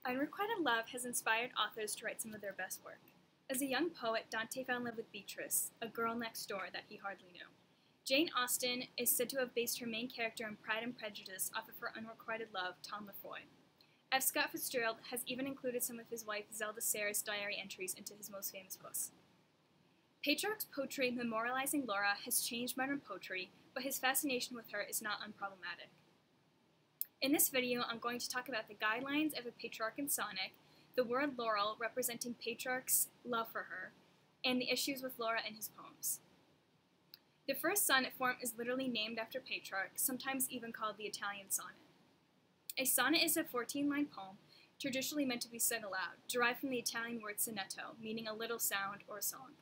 Unrequited love has inspired authors to write some of their best work. As a young poet, Dante fell in love with Beatrice, a girl next door that he hardly knew. Jane Austen is said to have based her main character in Pride and Prejudice off of her unrequited love, Tom Lefroy. F. Scott Fitzgerald has even included some of his wife Zelda Sayre's diary entries into his most famous books. Petrarch's poetry memorializing Laura has changed modern poetry, but his fascination with her is not unproblematic. In this video, I'm going to talk about the guidelines of a Petrarchan sonnet, the word laurel representing Petrarch's love for her, and the issues with Laura in his poems. The first sonnet form is literally named after Petrarch, sometimes even called the Italian sonnet. A sonnet is a 14-line poem, traditionally meant to be said aloud, derived from the Italian word sonetto, meaning a little sound or song.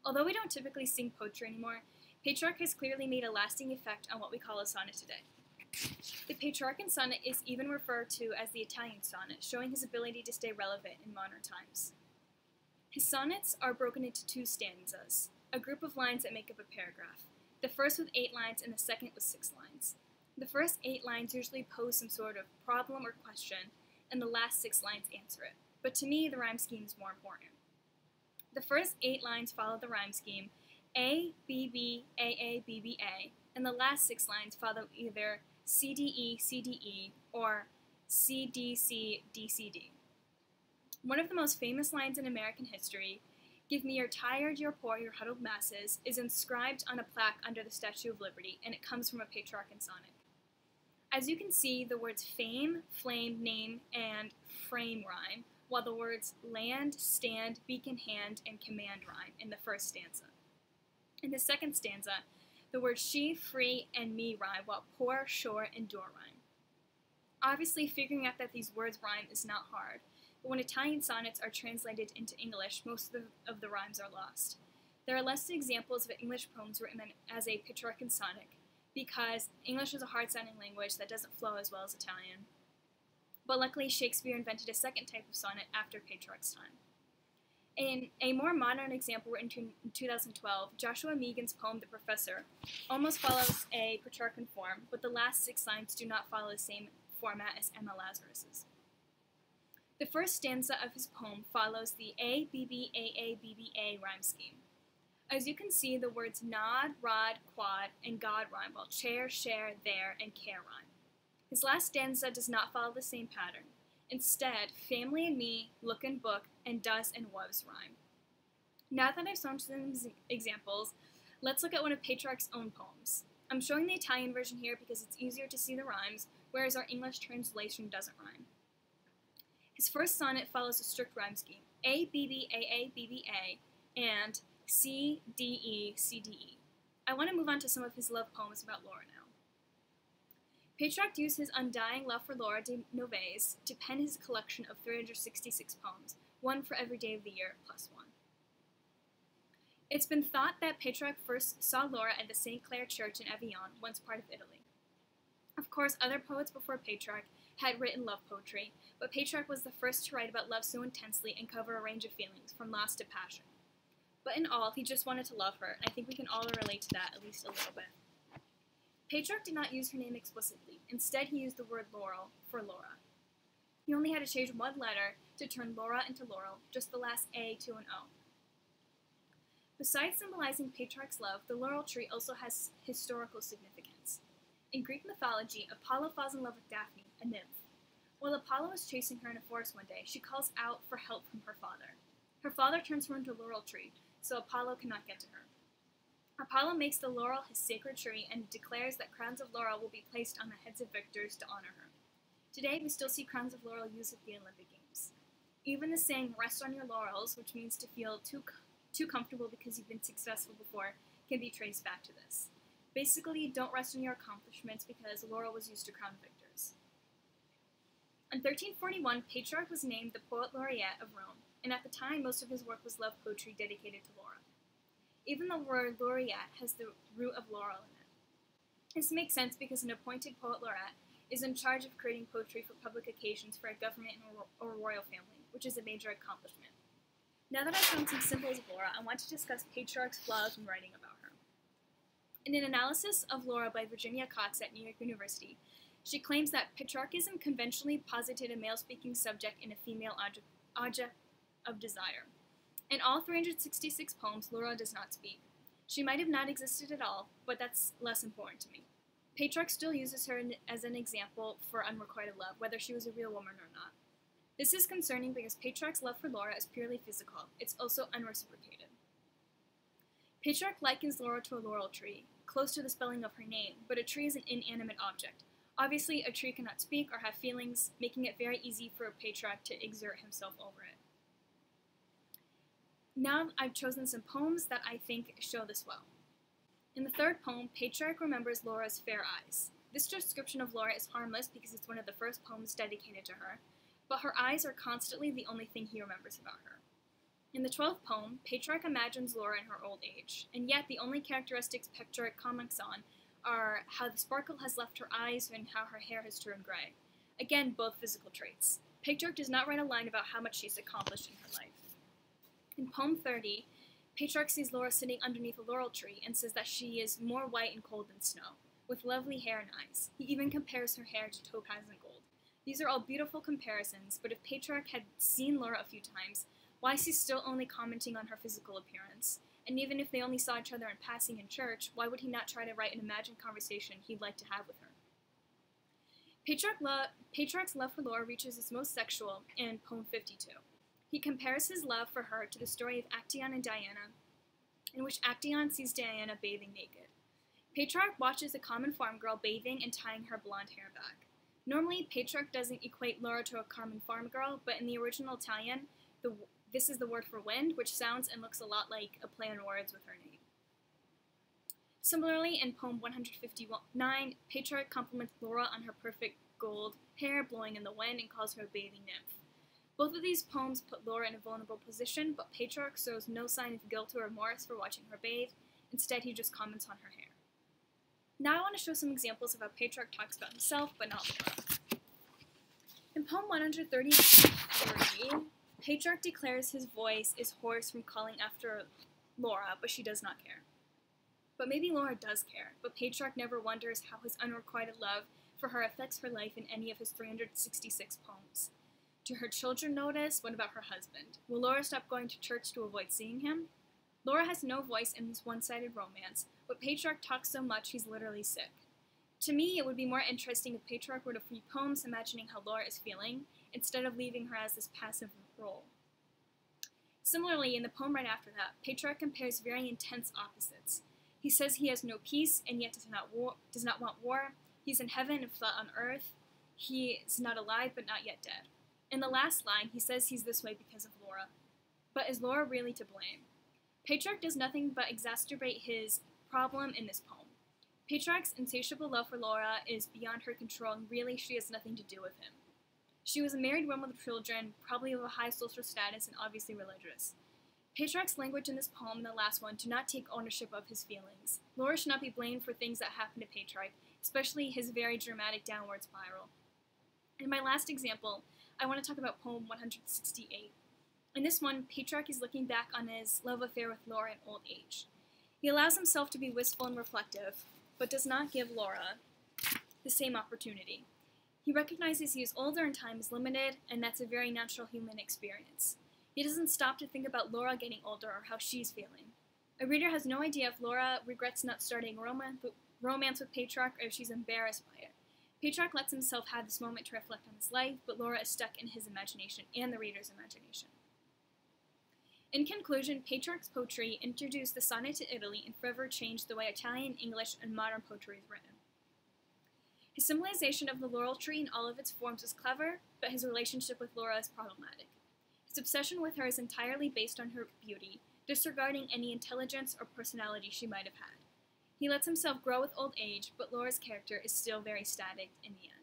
Although we don't typically sing poetry anymore, Petrarch has clearly made a lasting effect on what we call a sonnet today. The Petrarchan sonnet is even referred to as the Italian sonnet, showing his ability to stay relevant in modern times. His sonnets are broken into two stanzas, a group of lines that make up a paragraph, the first with 8 lines and the second with 6 lines. The first 8 lines usually pose some sort of problem or question, and the last 6 lines answer it. But to me, the rhyme scheme is more important. The first 8 lines follow the rhyme scheme A, B, B, A, B, B, A, and the last 6 lines follow either C, D, E, C, D, E, or C, D, C, D, C, D. One of the most famous lines in American history, "Give me your tired, your poor, your huddled masses," is inscribed on a plaque under the Statue of Liberty, and it comes from a Petrarchan sonnet. As you can see, the words fame, flame, name, and frame rhyme, while the words land, stand, beacon, hand, and command rhyme in the first stanza. In the second stanza, the words she, free, and me rhyme, while poor, shore, and door rhyme. Obviously, figuring out that these words rhyme is not hard, but when Italian sonnets are translated into English, most of the rhymes are lost. There are less examples of English poems written as a Petrarchan sonnet, because English is a hard-sounding language that doesn't flow as well as Italian. But luckily, Shakespeare invented a second type of sonnet after Petrarch's time. In a more modern example written in 2012, Joshua Megan's poem, The Professor, almost follows a Petrarchan form, but the last 6 lines do not follow the same format as Emma Lazarus's. The first stanza of his poem follows the A, B, B, A, B, B, A rhyme scheme. As you can see, the words nod, rod, quad, and god rhyme, while chair, share, there, and care rhyme. His last stanza does not follow the same pattern. Instead, family and me, look and book, and does and was rhyme. Now that I've shown some examples, let's look at one of Petrarch's own poems. I'm showing the Italian version here because it's easier to see the rhymes, whereas our English translation doesn't rhyme. His first sonnet follows a strict rhyme scheme, A, B, B, A, B, B, A, and C, D, E, C, D, E. I want to move on to some of his love poems about Laura now. Petrarch used his undying love for Laura de Noves to pen his collection of 366 poems, one for every day of the year plus one. It's been thought that Petrarch first saw Laura at the St. Clair Church in Avignon, once part of Italy. Of course, other poets before Petrarch had written love poetry, but Petrarch was the first to write about love so intensely and cover a range of feelings, from loss to passion. But in all, he just wanted to love her, and I think we can all relate to that at least a little bit. Petrarch did not use her name explicitly. Instead, he used the word laurel for Laura. He only had to change one letter to turn Laura into laurel, just the last A to an O. Besides symbolizing Petrarch's love, the laurel tree also has historical significance. In Greek mythology, Apollo falls in love with Daphne, a nymph. While Apollo is chasing her in a forest one day, she calls out for help from her father. Her father turns her into a laurel tree, so Apollo cannot get to her. Apollo makes the laurel his sacred tree and declares that crowns of laurel will be placed on the heads of victors to honor her. Today, we still see crowns of laurel used at the Olympic Games. Even the saying, "rest on your laurels," which means to feel too comfortable because you've been successful before, can be traced back to this. Basically, don't rest on your accomplishments because laurel was used to crown victors. In 1341, Petrarch was named the Poet Laureate of Rome, and at the time, most of his work was love poetry dedicated to Laura. Even the word laureate has the root of laurel in it. This makes sense because an appointed poet laureate is in charge of creating poetry for public occasions for a government or royal family, which is a major accomplishment. Now that I've found some symbols of Laura, I want to discuss Petrarch's flaws in writing about her. In an analysis of Laura by Virginia Cox at New York University, She claims that patriarchism conventionally posited a male-speaking subject in a female object of desire. In all 366 poems, Laura does not speak. She might have not existed at all, but that's less important to me. Petrarch still uses her as an example for unrequited love, whether she was a real woman or not. This is concerning because Petrarch's love for Laura is purely physical. It's also unreciprocated. Petrarch likens Laura to a laurel tree, close to the spelling of her name, but a tree is an inanimate object. Obviously, a tree cannot speak or have feelings, making it very easy for Petrarch to exert himself over it. Now I've chosen some poems that I think show this well. In the third poem, Petrarch remembers Laura's fair eyes. This description of Laura is harmless because it's one of the first poems dedicated to her, but her eyes are constantly the only thing he remembers about her. In the 12th poem, Petrarch imagines Laura in her old age, and yet the only characteristics Petrarch comments on are how the sparkle has left her eyes and how her hair has turned gray. Again, both physical traits. Petrarch does not write a line about how much she's accomplished in her life. In poem 30, Petrarch sees Laura sitting underneath a laurel tree and says that she is more white and cold than snow, with lovely hair and eyes. He even compares her hair to topaz and gold. These are all beautiful comparisons, but if Petrarch had seen Laura a few times, why is he still only commenting on her physical appearance? And even if they only saw each other in passing in church, why would he not try to write an imagined conversation he'd like to have with her? Petrarch's love for Laura reaches its most sexual in poem 52. He compares his love for her to the story of Actaeon and Diana, in which Actaeon sees Diana bathing naked. Petrarch watches a common farm girl bathing and tying her blonde hair back. Normally, Petrarch doesn't equate Laura to a common farm girl, but in the original Italian, this is the word for wind, which sounds and looks a lot like a play on words with her name. Similarly, in poem 159, Petrarch compliments Laura on her perfect gold hair blowing in the wind and calls her a bathing nymph. Both of these poems put Laura in a vulnerable position, but Petrarch shows no sign of guilt or remorse for watching her bathe. Instead, he just comments on her hair. Now I want to show some examples of how Petrarch talks about himself, but not Laura. In poem 133, Petrarch declares his voice is hoarse from calling after Laura, but she does not care. But maybe Laura does care, but Petrarch never wonders how his unrequited love for her affects her life in any of his 366 poems. Do her children notice? What about her husband? Will Laura stop going to church to avoid seeing him? Laura has no voice in this one-sided romance, but Petrarch talks so much he's literally sick. To me, it would be more interesting if Petrarch wrote a few poems imagining how Laura is feeling, instead of leaving her as this passive role. Similarly, in the poem right after that, Petrarch compares very intense opposites. He says he has no peace and yet does not want war. He's in heaven and flat on earth. He is not alive but not yet dead. In the last line, he says he's this way because of Laura. But is Laura really to blame? Petrarch does nothing but exacerbate his problem in this poem. Petrarch's insatiable love for Laura is beyond her control, and really she has nothing to do with him. She was a married woman with children, probably of a high social status and obviously religious. Petrarch's language in this poem and the last one do not take ownership of his feelings. Laura should not be blamed for things that happen to Petrarch, especially his very dramatic downward spiral. In my last example, I want to talk about poem 168. In this one, Petrarch is looking back on his love affair with Laura in old age. He allows himself to be wistful and reflective, but does not give Laura the same opportunity. He recognizes he is older and time is limited, and that's a very natural human experience. He doesn't stop to think about Laura getting older or how she's feeling. A reader has no idea if Laura regrets not starting romance with Petrarch or if she's embarrassed by it. Petrarch lets himself have this moment to reflect on his life, but Laura is stuck in his imagination and the reader's imagination. In conclusion, Petrarch's poetry introduced the sonnet to Italy and forever changed the way Italian, English, and modern poetry is written. His symbolization of the laurel tree in all of its forms is clever, but his relationship with Laura is problematic. His obsession with her is entirely based on her beauty, disregarding any intelligence or personality she might have had. He lets himself grow with old age, but Laura's character is still very static in the end.